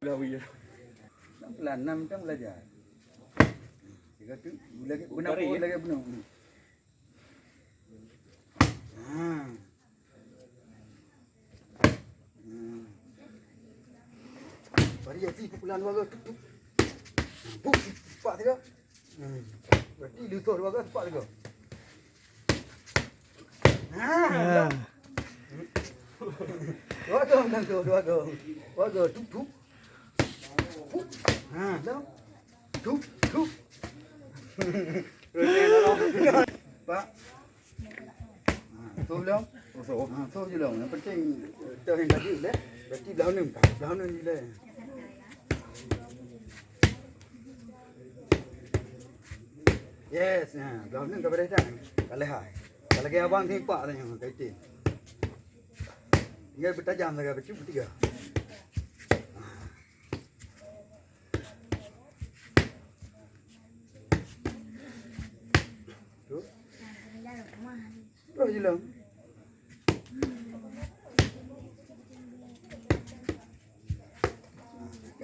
Lawi ya. Pelan 6 kan belajar. Tiga tu lagi benar pun lagi benar. Ha. Variasi pukulan dua ke. Buk, cepat tiga. Berarti lutut dua ke cepat tiga. Ha. Dua ke kan tu, dua ke. Dua ke tuk. Ha, dah. Tuk. Pak. So belum? So je belum. Yang penting tahu yang tadi dah. Berarti belah ni je lah. Yes, belah ni kepada dah. Kalau hai. Kalau lagi abang timpak tanya kaitin. Tinggal bertajam saja bertiga. Terus je lang.